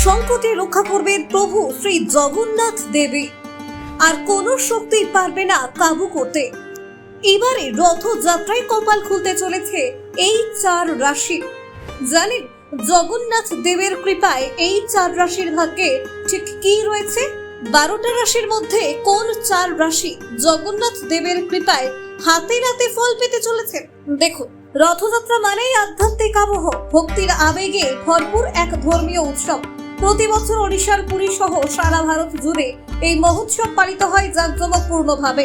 সংকটে রক্ষা করবেন প্রভু শ্রী জগন্নাথ দেবী, আর কোনো শক্তি পারবে না কাবু করতে। এবারে রথযাত্রায় কপাল খুলতে চলেছে এই 4 রাশি। জানেন জগন্নাথ দেবের কৃপায় এই 4 রাশির ভাগ্যে ঠিক কি রয়েছে? 12টা রাশির মধ্যে কোন 4 রাশি জগন্নাথ দেবের কৃপায় হাতে নাতে ফল পেতে চলেছে? দেখুন, রথযাত্রা মানেই আধ্যাত্মিক আবহ, ভক্তির আবেগে ভরপুর এক ধর্মীয় উৎসব। প্রতি বছর ওড়িশার পুরী সহ সারা ভারত জুড়ে এই মহোৎসব পালিত হয় জাঁকজমকপূর্ণভাবে।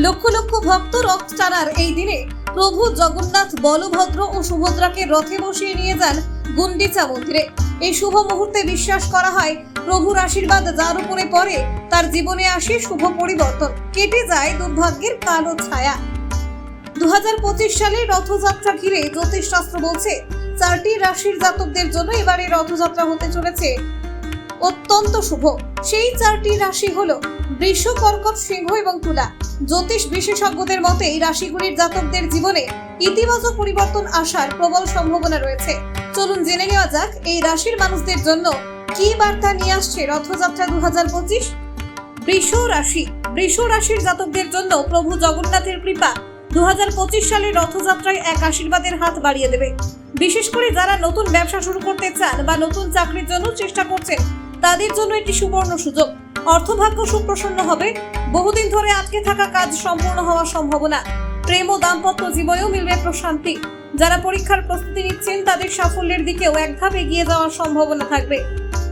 লক্ষ লক্ষ ভক্ত রথ টানার এই দিনে প্রভু জগন্নাথ, বলভদ্র ও সুভদ্রাকে রথে বসিয়ে নিয়ে যান গুন্ডিচা মন্দিরে। এই শুভ মুহূর্তে বিশ্বাস করা হয় প্রভুর আশীর্বাদ যার উপরে পড়ে তার জীবনে আসে শুভ পরিবর্তন, কেটে যায় দুর্ভাগ্যের কালো ছায়া। 2025 সালে রথযাত্রা ঘিরে জ্যোতিষশাস্ত্র বলছে 4টি রাশির জাতকদের জন্য এবারে রথযাত্রা হতে চলেছে অত্যন্ত শুভ। সেই 4টি রাশি হলো বৃষ, কর্কট, সিংহ এবং তুলা। জ্যোতিষ বিশেষজ্ঞদের মতে এই রাশিগুলির জাতকদের জীবনে ইতিবাচক পরিবর্তন আসার প্রবল সম্ভাবনা রয়েছে। চলুন জেনে নেওয়া যাক এই রাশির মানুষদের জন্য কি বার্তা নিয়ে আসছে রথযাত্রা 2025। বৃষ রাশির জাতকদের জন্য প্রভু জগন্নাথের কৃপা 2025 সালে রথযাত্রায় এক আশীর্বাদের হাত বাড়িয়ে দেবে। বিশেষ করে যারা নতুন ব্যবসা শুরু করতে চান বা নতুন চাকরির জন্য চেষ্টা করছেন তাদের জন্য এটি সুবর্ণ সুযোগ। অর্থভাগ্য সুপ্রসন্ন হবে, বহুদিন ধরে আটকে থাকা কাজ সম্পূর্ণ হওয়ার সম্ভাবনা। প্রেম ও দাম্পত্য জীবনেও মিলবে প্রশান্তি। যারা পরীক্ষার প্রস্তুতি নিচ্ছেন তাদের সাফল্যের দিকেও এক ধাপ এগিয়ে যাওয়ার সম্ভাবনা থাকবে।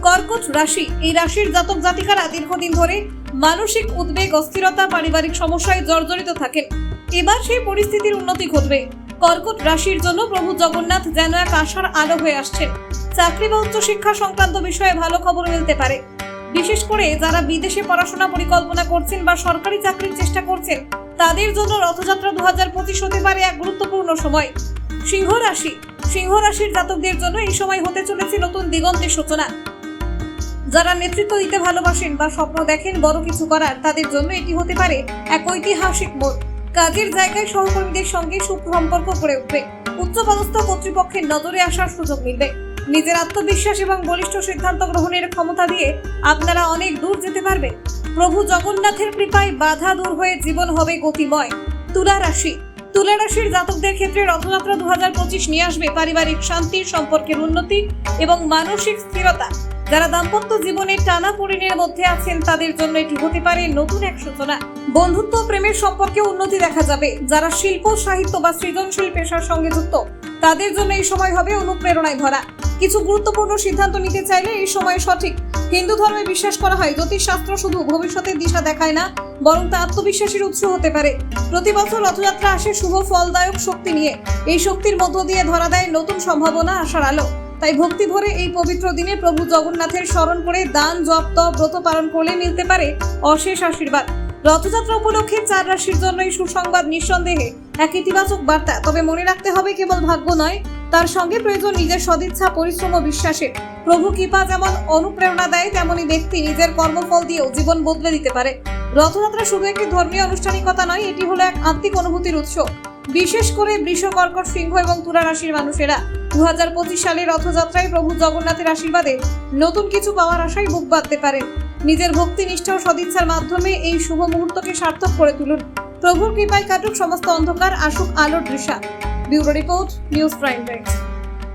কর্কট রাশি, এই রাশির জাতক জাতিকারা দীর্ঘদিন ধরে মানসিক উদ্বেগ, অস্থিরতা, পারিবারিক সমস্যায় জর্জরিত থাকেন। এবার সেই পরিস্থিতির উন্নতি ঘটবে। কর্কট রাশির জন্য প্রভু জগন্নাথ যেন এক আশার আলো হয়ে আসছেন। চাকরি বা উচ্চশিক্ষা সংক্রান্ত বিষয়ে ভালো খবর মিলতে পারে। বিশেষ করে যারা বিদেশে পড়াশোনা পরিকল্পনা করছেন বা সরকারি চাকরির চেষ্টা করছেন তাদের জন্য রথযাত্রা 2025 হতে পারে এক গুরুত্বপূর্ণ সময়। সিংহ রাশির জাতকদের জন্য এই সময় হতে চলেছে নতুন দিগন্তের সূচনা। যারা নেতৃত্ব দিতে ভালোবাসেন বা স্বপ্ন দেখেন বড় কিছু করার, তাদের জন্য এটি হতে পারে এক ঐতিহাসিক মোড়। কাজের জায়গায় সহকর্মীদের সঙ্গে সুসম্পর্ক গড়ে উঠবে। উচ্চপদস্থ কর্তৃপক্ষের নজরে আসার সুযোগ মিলবে। নিজের আত্মবিশ্বাস এবং বলিষ্ঠ সিদ্ধান্ত গ্রহণের ক্ষমতা দিয়ে আপনারা অনেক দূর যেতে পারবেন। প্রভু জগন্নাথের কৃপায় বাধা দূর হয়ে জীবন হবে গতিময়। তুলা রাশির জাতকদের ক্ষেত্রে রথযাত্রা 2025 নিয়ে আসবে পারিবারিক শান্তি, সম্পর্কের উন্নতি এবং মানসিক স্থিরতা। যারা দাম্পত্য জীবনে টানাপোড়েনের মধ্যে আছেন তাদের জন্য এটি হতে পারে নতুন এক সূচনা। বন্ধুত্ব, প্রেমের সম্পর্কে উন্নতি দেখা যাবে। যারা শিল্প, সাহিত্য বা সৃজনশীল পেশার সঙ্গে যুক্ত তাদের জন্য এই সময় হবে অনুপ্রেরণায় ভরা। কিছু গুরুত্বপূর্ণ সিদ্ধান্ত নিতে চাইলে এই সময় সঠিক। হিন্দু ধর্মে বিশ্বাস করা হয় জ্যোতিষশাস্ত্র শুধু ভবিষ্যতের দিশা দেখায় না, বরং তা আত্মবিশ্বাসের উৎস হতে পারে। প্রতি বছর রথযাত্রা আসে শুভ ফলদায়ক শক্তি নিয়ে। এই শক্তির মধ্য দিয়ে ধরা দেয় নতুন সম্ভাবনা, আশার আলো। তাই ভক্তি ভরে এই পবিত্র দিনে প্রভু জগন্নাথের স্মরণ করে দান, জপ, তপ, ব্রত পালন করলে মিলতে পারে অশেষ আশীর্বাদ। রথযাত্রা উপলক্ষে 4 রাশির জন্য এই সুসংবাদ নিঃসন্দেহে এক ইতিবাচক বার্তা। তবে মনে রাখতে হবে কেবল ভাগ্য নয়, তার সঙ্গে প্রয়োজন নিজের সদিচ্ছা, পরিশ্রম ও বিশ্বাসের। প্রভু কৃপা যেমন অনুপ্রেরণা দেয়, তেমনি ব্যক্তি নিজের কর্মফল দিয়েও জীবন বদলে দিতে পারে। রথযাত্রা শুধু একটি ধর্মীয় আনুষ্ঠানিকতা নয়, এটি হলো এক আত্মিক অনুভূতির উৎস। বিশেষ করে বৃষ, কর্কট, সিংহ এবং তুলা রাশির মানুষেরা 2025 সালে রথযাত্রায় প্রভু জগন্নাথের আশীর্বাদে নতুন কিছু পাওয়ার আশায় বুক বাঁধতে পারেন। নিজের ভক্তি, নিষ্ঠা ও সদিচ্ছার মাধ্যমে এই শুভ মুহূর্তকে সার্থক করে তুলুন। প্রভুর কৃপায় কাটুক সমস্ত অন্ধকার, আসুক আলোর দৃশা। Bureau report, news prime Times.